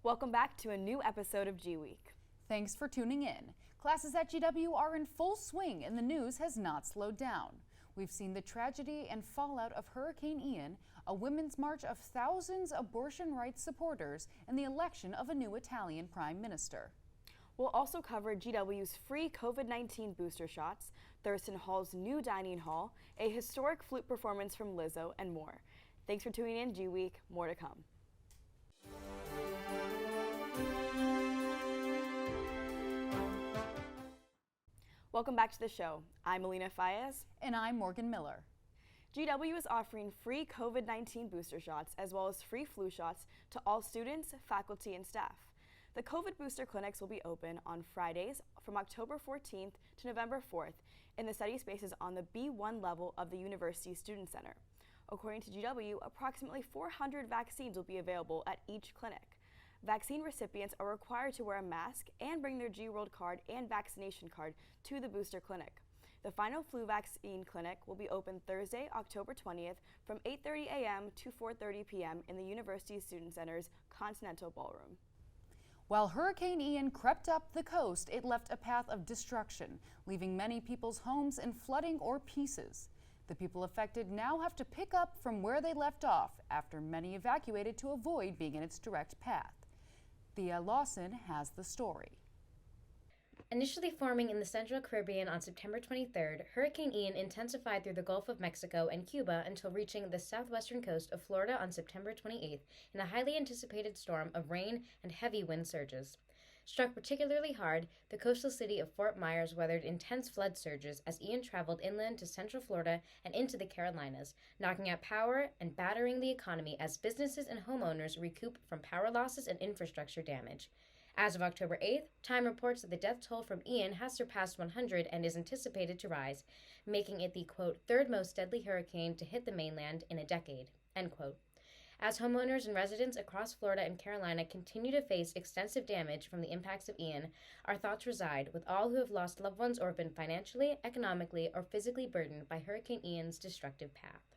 Welcome back to a new episode of Gweek. Thanks for tuning in. Classes at GW are in full swing and the news has not slowed down. We've seen the tragedy and fallout of Hurricane Ian, a women's march of thousands of abortion rights supporters, and the election of a new Italian prime minister. We'll also cover GW's free COVID-19 booster shots, Thurston Hall's new dining hall, a historic flute performance from Lizzo, and more. Thanks for tuning in, Gweek. More to come. Welcome back to the show. I'm Aleena Fayaz. And I'm Morgan Miller. GW is offering free COVID-19 booster shots as well as free flu shots to all students, faculty, and staff. The COVID booster clinics will be open on Fridays from October 14th to November 4th in the study spaces on the B1 level of the University Student Center. According to GW, approximately 400 vaccines will be available at each clinic. Vaccine recipients are required to wear a mask and bring their G-World card and vaccination card to the booster clinic. The final flu vaccine clinic will be open Thursday, October 20th from 8:30 a.m. to 4:30 p.m. in the University Student Center's Continental Ballroom. While Hurricane Ian crept up the coast, it left a path of destruction, leaving many people's homes in flooding or pieces. The people affected now have to pick up from where they left off after many evacuated to avoid being in its direct path. Thea Lawson has the story. Initially forming in the Central Caribbean on September 23rd, Hurricane Ian intensified through the Gulf of Mexico and Cuba until reaching the southwestern coast of Florida on September 28th in a highly anticipated storm of rain and heavy wind surges. Struck particularly hard, the coastal city of Fort Myers weathered intense flood surges as Ian traveled inland to central Florida and into the Carolinas, knocking out power and battering the economy as businesses and homeowners recoup from power losses and infrastructure damage. As of October 8th, Time reports that the death toll from Ian has surpassed 100 and is anticipated to rise, making it the, quote, third most deadly hurricane to hit the mainland in a decade, end quote. As homeowners and residents across Florida and Carolina continue to face extensive damage from the impacts of Ian, our thoughts reside with all who have lost loved ones or been financially, economically, or physically burdened by Hurricane Ian's destructive path.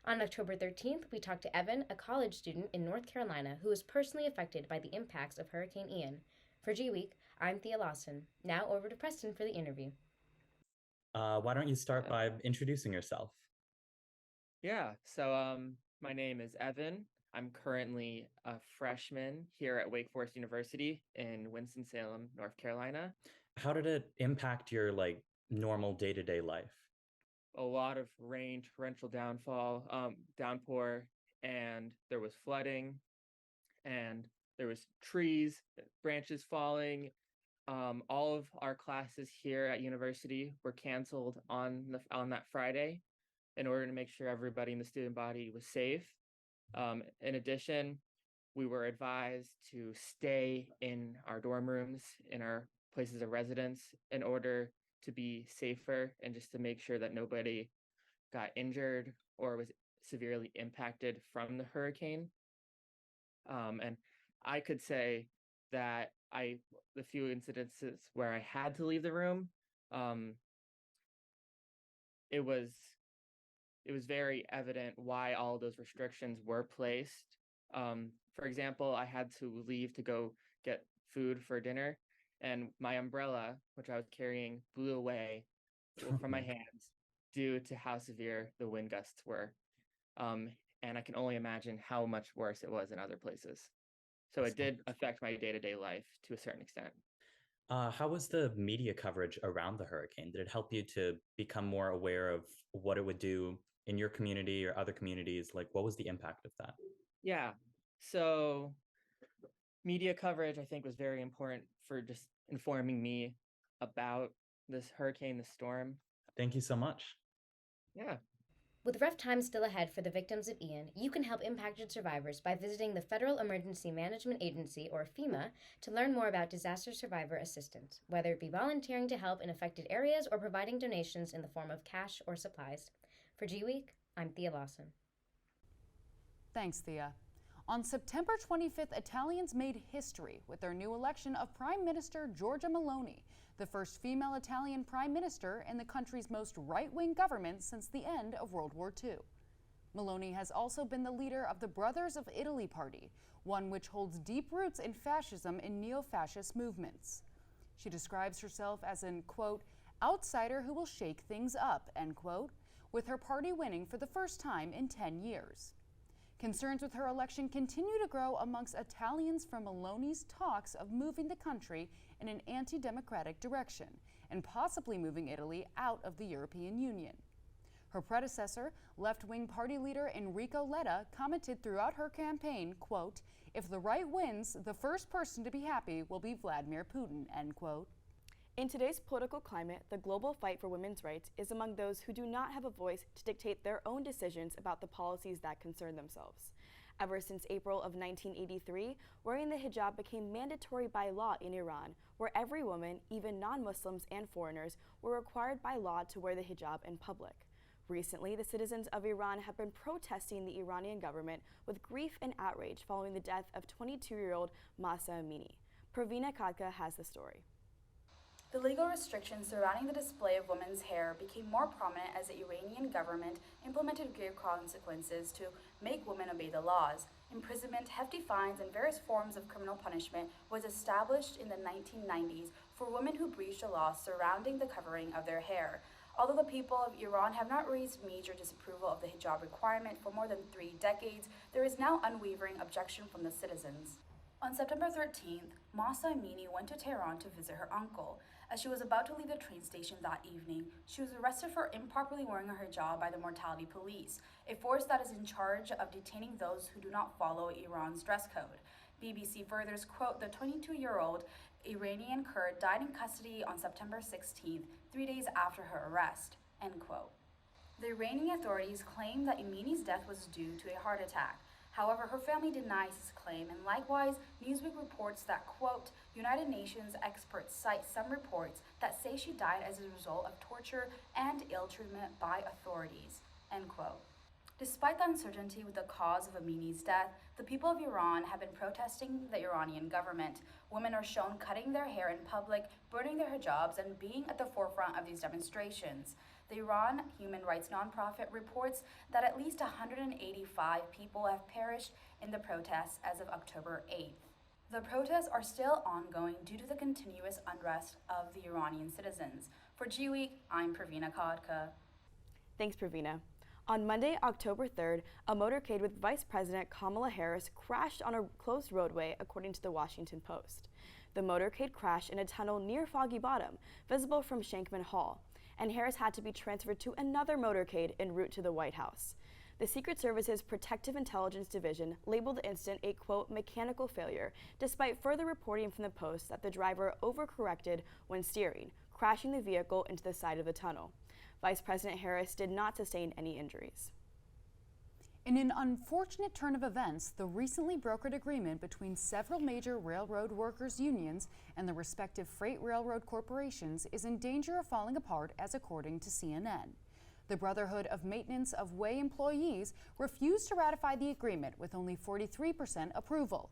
On October 13th, we talked to Evan, a college student in North Carolina who was personally affected by the impacts of Hurricane Ian. For Gweek, I'm Thea Lawson. Now over to Preston for the interview. Why don't you start by introducing yourself? Yeah, so my name is Evan. I'm currently a freshman here at Wake Forest University in Winston-Salem, North Carolina. How did it impact your normal day-to-day life? A lot of rain, torrential downpour, and there was flooding, and there was trees, branches falling. All of our classes here at university were canceled on that Friday in order to make sure everybody in the student body was safe. In addition, we were advised to stay in our dorm rooms, in our places of residence, in order to be safer and just to make sure that nobody got injured or was severely impacted from the hurricane. And I could say that the few incidences where I had to leave the room, it was very evident why all those restrictions were placed. For example, I had to leave to go get food for dinner, and my umbrella, which I was carrying, blew away from my hands due to how severe the wind gusts were. And I can only imagine how much worse it was in other places. So it did affect my day-to-day life to a certain extent. How was the media coverage around the hurricane? Did it help you to become more aware of what it would do in your community or other communities? What was the impact of that? Yeah, so media coverage, I think, was very important for just informing me about this hurricane, this storm. Thank you so much. Yeah. With rough times still ahead for the victims of Ian, you can help impacted survivors by visiting the Federal Emergency Management Agency, or FEMA, to learn more about disaster survivor assistance, whether it be volunteering to help in affected areas or providing donations in the form of cash or supplies. For Gweek, I'm Thea Lawson. Thanks, Thea. On September 25th, Italians made history with their new election of Prime Minister Giorgia Maloney, the first female Italian prime minister in the country's most right-wing government since the end of World War II. Maloney has also been the leader of the Brothers of Italy party, one which holds deep roots in fascism and neo-fascist movements. She describes herself as an, quote, outsider who will shake things up, end quote, with her party winning for the first time in 10 years. Concerns with her election continue to grow amongst Italians from Maloney's talks of moving the country in an anti-democratic direction and possibly moving Italy out of the European Union. Her predecessor, left-wing party leader Enrico Letta, commented throughout her campaign, quote, if the right wins, the first person to be happy will be Vladimir Putin, end quote. In today's political climate, the global fight for women's rights is among those who do not have a voice to dictate their own decisions about the policies that concern themselves. Ever since April of 1983, wearing the hijab became mandatory by law in Iran, where every woman, even non-Muslims and foreigners, were required by law to wear the hijab in public. Recently, the citizens of Iran have been protesting the Iranian government with grief and outrage following the death of 22-year-old Mahsa Amini. Pravina Kadka has the story. The legal restrictions surrounding the display of women's hair became more prominent as the Iranian government implemented grave consequences to make women obey the laws. Imprisonment, hefty fines, and various forms of criminal punishment was established in the 1990s for women who breached the laws surrounding the covering of their hair. Although the people of Iran have not raised major disapproval of the hijab requirement for more than 3 decades, there is now unwavering objection from the citizens. On September 13th, Mahsa Amini went to Tehran to visit her uncle. As she was about to leave the train station that evening, she was arrested for improperly wearing her hijab by the Mortality Police, a force that is in charge of detaining those who do not follow Iran's dress code. BBC furthers quote, the 22-year-old Iranian Kurd died in custody on September 16th, 3 days after her arrest, end quote. The Iranian authorities claim that Amini's death was due to a heart attack. However, her family denies this claim, and likewise, Newsweek reports that, quote, United Nations experts cite some reports that say she died as a result of torture and ill treatment by authorities, end quote. Despite the uncertainty with the cause of Amini's death, the people of Iran have been protesting the Iranian government. Women are shown cutting their hair in public, burning their hijabs, and being at the forefront of these demonstrations. The Iran human rights nonprofit reports that at least 185 people have perished in the protests as of October 8th. The protests are still ongoing due to the continuous unrest of the Iranian citizens. For Gweek, I'm Pravina Kadka. Thanks, Pravina. On Monday, October 3rd, a motorcade with Vice President Kamala Harris crashed on a closed roadway, according to the Washington Post. The motorcade crashed in a tunnel near Foggy Bottom, visible from Shankman Hall, and Harris had to be transferred to another motorcade en route to the White House. The Secret Service's Protective Intelligence Division labeled the incident a, quote, mechanical failure, despite further reporting from the Post that the driver overcorrected when steering, crashing the vehicle into the side of the tunnel. Vice President Harris did not sustain any injuries. In an unfortunate turn of events, the recently brokered agreement between several major railroad workers' unions and the respective freight railroad corporations is in danger of falling apart, as according to CNN. The Brotherhood of Maintenance of Way employees refused to ratify the agreement with only 43% approval.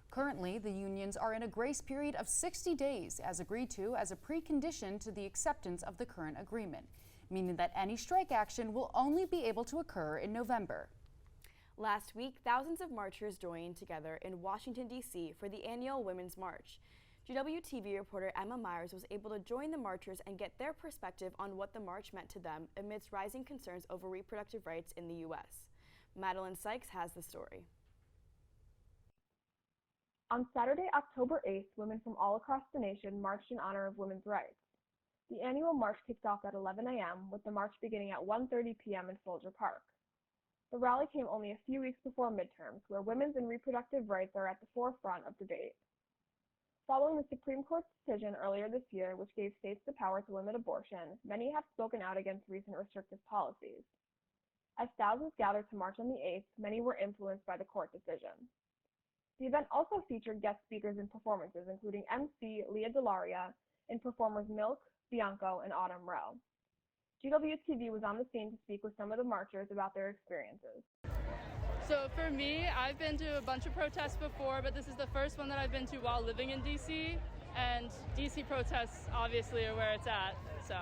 Currently, the unions are in a grace period of 60 days, as agreed to as a precondition to the acceptance of the current agreement, meaning that any strike action will only be able to occur in November. Last week, thousands of marchers joined together in Washington, D.C. for the annual Women's March. GWTV reporter Emma Myers was able to join the marchers and get their perspective on what the march meant to them amidst rising concerns over reproductive rights in the U.S. Madeline Sykes has the story. On Saturday, October 8th, women from all across the nation marched in honor of women's rights. The annual march kicked off at 11 a.m., with the march beginning at 1:30 p.m. in Soldier Park. The rally came only a few weeks before midterms, where women's and reproductive rights are at the forefront of debate. Following the Supreme Court's decision earlier this year, which gave states the power to limit abortion, many have spoken out against recent restrictive policies. As thousands gathered to march on the 8th, many were influenced by the court decision. The event also featured guest speakers and performances, including MC Leah Delaria and performers Milk, Bianco, and Autumn Rowe. GWTV was on the scene to speak with some of the marchers about their experiences. So for me, I've been to a bunch of protests before, but this is the first one that I've been to while living in DC, and DC protests obviously are where it's at, so.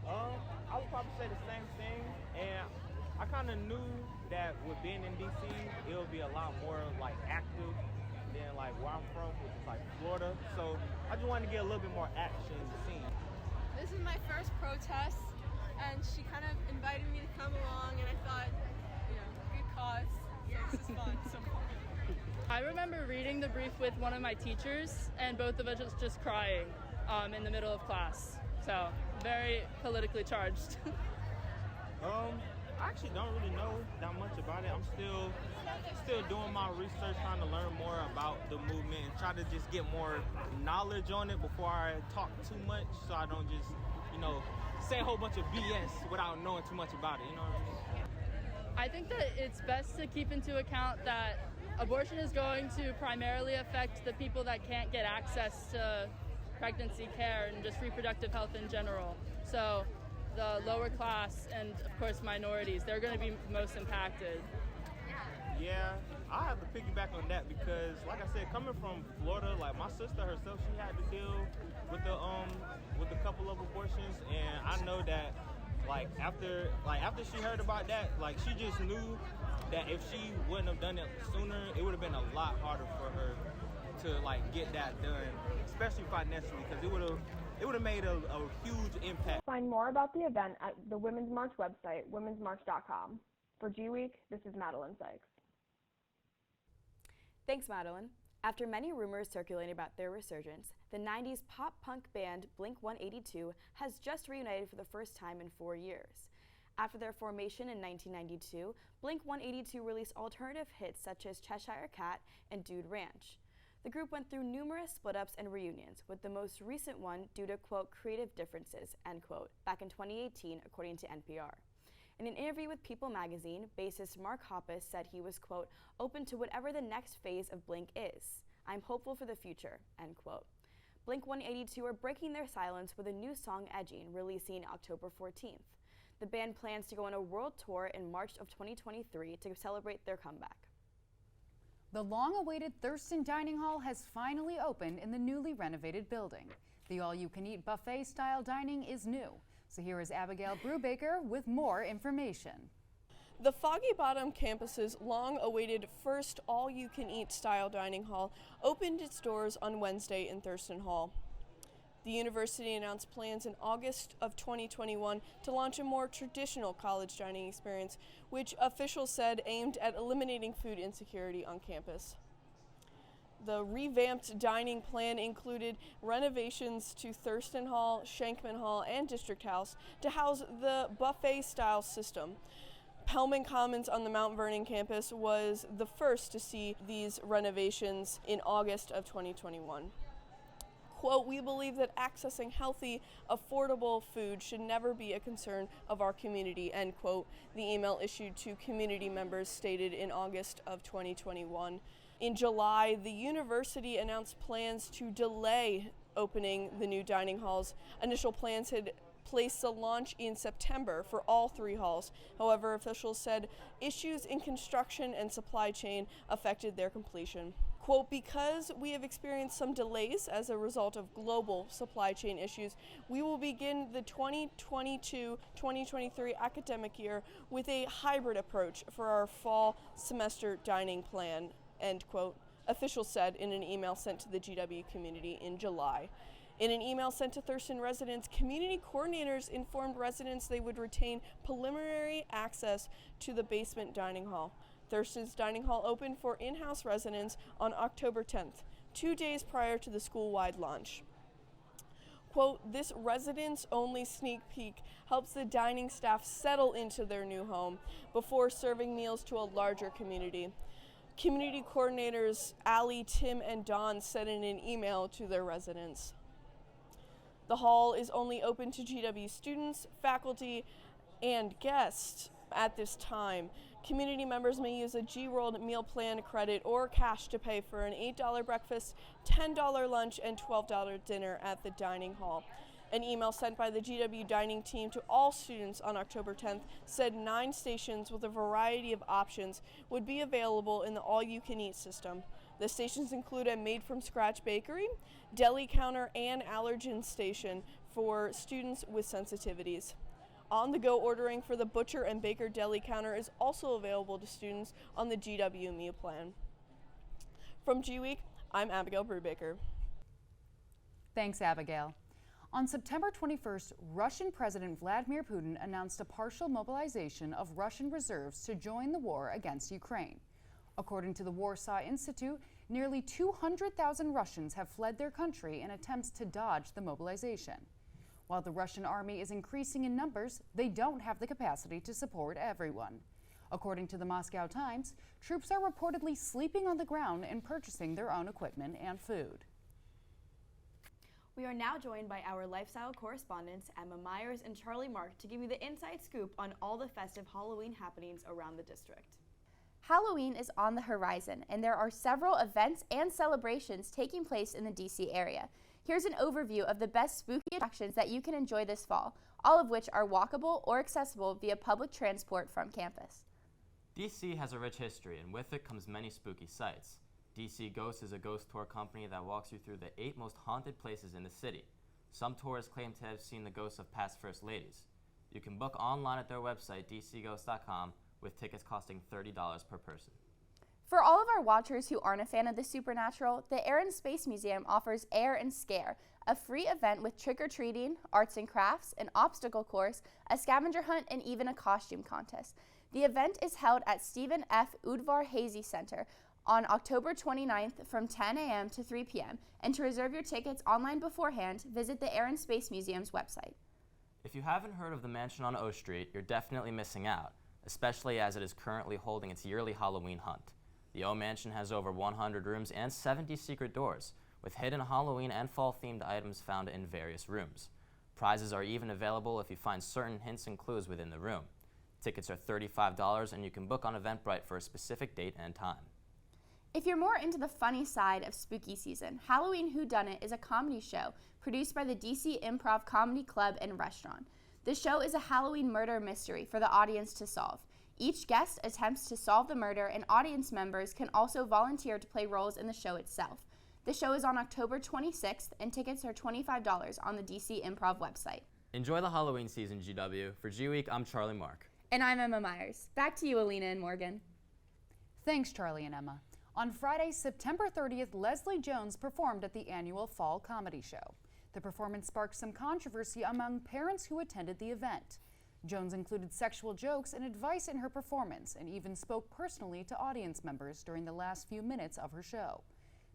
I would probably say the same thing, and I kind of knew that with being in DC, it'll be a lot more like active than like where I'm from, which is like Florida. So I just wanted to get a little bit more action in the scene. This is my first protest, and she kind of invited me to come along, and I thought, good cause. So this is fun so far. I remember reading the brief with one of my teachers, and both of us just crying in the middle of class. So very politically charged. I actually don't really know that much about it. I'm still doing my research, trying to learn more about the movement and try to just get more knowledge on it before I talk too much, so I don't just, say a whole bunch of BS without knowing too much about it, you know what I mean? I think that it's best to keep into account that abortion is going to primarily affect the people that can't get access to pregnancy care and just reproductive health in general. So the lower class and, of course, minorities, they're going to be most impacted. Yeah, I have to piggyback on that because, like I said, coming from Florida, like my sister herself, she had to deal with a couple of abortions, and I know that, after she heard about that, she just knew that if she wouldn't have done it sooner, it would have been a lot harder for her to get that done, especially financially, because it would have made a huge impact. Find more about the event at the Women's March website, womensmarch.com. For Gweek, this is Madeline Sykes. Thanks, Madeline. After many rumors circulating about their resurgence, the 90s pop-punk band Blink-182 has just reunited for the first time in 4 years. After their formation in 1992, Blink-182 released alternative hits such as Cheshire Cat and Dude Ranch. The group went through numerous split-ups and reunions, with the most recent one due to, quote, creative differences, end quote, back in 2018, according to NPR. In an interview with People magazine, bassist Mark Hoppus said he was, quote, open to whatever the next phase of Blink is. I'm hopeful for the future, end quote. Blink-182 are breaking their silence with a new song, Edging, releasing October 14th. The band plans to go on a world tour in March of 2023 to celebrate their comeback. The long-awaited Thurston Dining Hall has finally opened in the newly renovated building. The all-you-can-eat buffet-style dining is new. So here is Abigail Brubaker with more information. The Foggy Bottom campus's long-awaited first all-you-can-eat style dining hall opened its doors on Wednesday in Thurston Hall. The university announced plans in August of 2021 to launch a more traditional college dining experience, which officials said aimed at eliminating food insecurity on campus. The revamped dining plan included renovations to Thurston Hall, Shankman Hall, and District House to house the buffet-style system. Pellman Commons on the Mount Vernon campus was the first to see these renovations in August of 2021. Quote, we believe that accessing healthy, affordable food should never be a concern of our community, end quote, the email issued to community members stated in August of 2021. In July, the university announced plans to delay opening the new dining halls. Initial plans had placed the launch in September for all 3 halls. However, officials said issues in construction and supply chain affected their completion. Quote, because we have experienced some delays as a result of global supply chain issues, we will begin the 2022-2023 academic year with a hybrid approach for our fall semester dining plan, end quote, officials said in an email sent to the GW community in July. In an email sent to Thurston residents, community coordinators informed residents they would retain preliminary access to the basement dining hall. Thurston's dining hall opened for in-house residents on October 10th, 2 days prior to the school-wide launch. Quote, this residents-only sneak peek helps the dining staff settle into their new home before serving meals to a larger community. Community coordinators Allie, Tim, and Don sent in an email to their residents. The hall is only open to GW students, faculty, and guests at this time. Community members may use a G-World meal plan credit or cash to pay for an $8 breakfast, $10 lunch, and $12 dinner at the dining hall. An email sent by the GW dining team to all students on October 10th said 9 stations with a variety of options would be available in the all-you-can-eat system. The stations include a made-from-scratch bakery, deli counter, and allergen station for students with sensitivities. On-the-go ordering for the Butcher and Baker Deli counter is also available to students on the GW meal plan. From Gweek, I'm Abigail Brubaker. Thanks, Abigail. On September 21st, Russian President Vladimir Putin announced a partial mobilization of Russian reserves to join the war against Ukraine. According to the Warsaw Institute, nearly 200,000 Russians have fled their country in attempts to dodge the mobilization. While the Russian army is increasing in numbers, they don't have the capacity to support everyone. According to the Moscow Times, troops are reportedly sleeping on the ground and purchasing their own equipment and food. We are now joined by our lifestyle correspondents, Emma Myers and Charlie Mark, to give you the inside scoop on all the festive Halloween happenings around the district. Halloween is on the horizon, and there are several events and celebrations taking place in the DC area. Here's an overview of the best spooky attractions that you can enjoy this fall, all of which are walkable or accessible via public transport from campus. DC has a rich history, and with it comes many spooky sights. DC Ghosts is a ghost tour company that walks you through the 8 most haunted places in the city. Some tourists claim to have seen the ghosts of past first ladies. You can book online at their website, dcghost.com, with tickets costing $30 per person. For all of our watchers who aren't a fan of the supernatural, the Air and Space Museum offers Air and Scare, a free event with trick-or-treating, arts and crafts, an obstacle course, a scavenger hunt, and even a costume contest. The event is held at Stephen F. Udvar-Hazy Center on October 29th from 10 a.m. to 3 p.m. And to reserve your tickets online beforehand, visit the Air and Space Museum's website. If you haven't heard of the mansion on O Street, you're definitely missing out, especially as it is currently holding its yearly Halloween hunt. The O Mansion has over 100 rooms and 70 secret doors, with hidden Halloween and fall-themed items found in various rooms. Prizes are even available if you find certain hints and clues within the room. Tickets are $35, and you can book on Eventbrite for a specific date and time. If you're more into the funny side of spooky season, Halloween Whodunit is a comedy show produced by the DC Improv Comedy Club and Restaurant. The show is a Halloween murder mystery for the audience to solve. Each guest attempts to solve the murder, and audience members can also volunteer to play roles in the show itself. The show is on October 26th, and tickets are $25 on the DC Improv website. Enjoy the Halloween season, GW. For Gweek, I'm Charlie Mark. And I'm Emma Myers. Back to you, Aleena and Morgan. Thanks, Charlie and Emma. On Friday, September 30th, Leslie Jones performed at the annual Fall Comedy Show. The performance sparked some controversy among parents who attended the event. Jones included sexual jokes and advice in her performance and even spoke personally to audience members during the last few minutes of her show.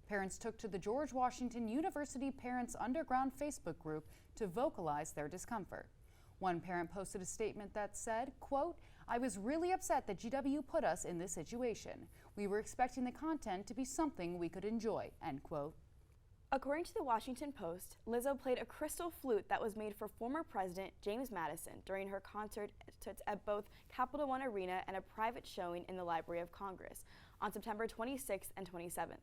Parents took to the George Washington University Parents Underground Facebook group to vocalize their discomfort. One parent posted a statement that said, quote, "I was really upset that GW put us in this situation. We were expecting the content to be something we could enjoy," end quote. According to the Washington Post, Lizzo played a crystal flute that was made for former President James Madison during her concert at both Capital One Arena and a private showing in the Library of Congress on September 26th and 27th.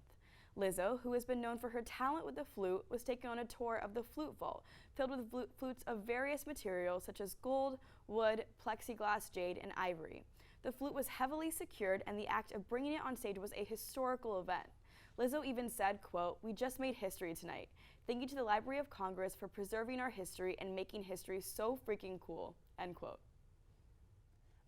Lizzo, who has been known for her talent with the flute, was taken on a tour of the Flute Vault, filled with flutes of various materials such as gold, wood, plexiglass, jade, and ivory. The flute was heavily secured, and the act of bringing it on stage was a historical event. Lizzo even said, quote, "We just made history tonight. Thank you to the Library of Congress for preserving our history and making history so freaking cool," end quote.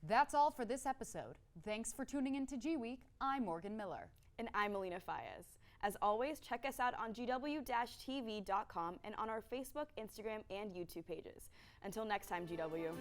That's all for this episode. Thanks for tuning in to Gweek. I'm Morgan Miller. And I'm Aleena Fayaz. As always, check us out on gw-tv.com and on our Facebook, Instagram, and YouTube pages. Until next time, GW.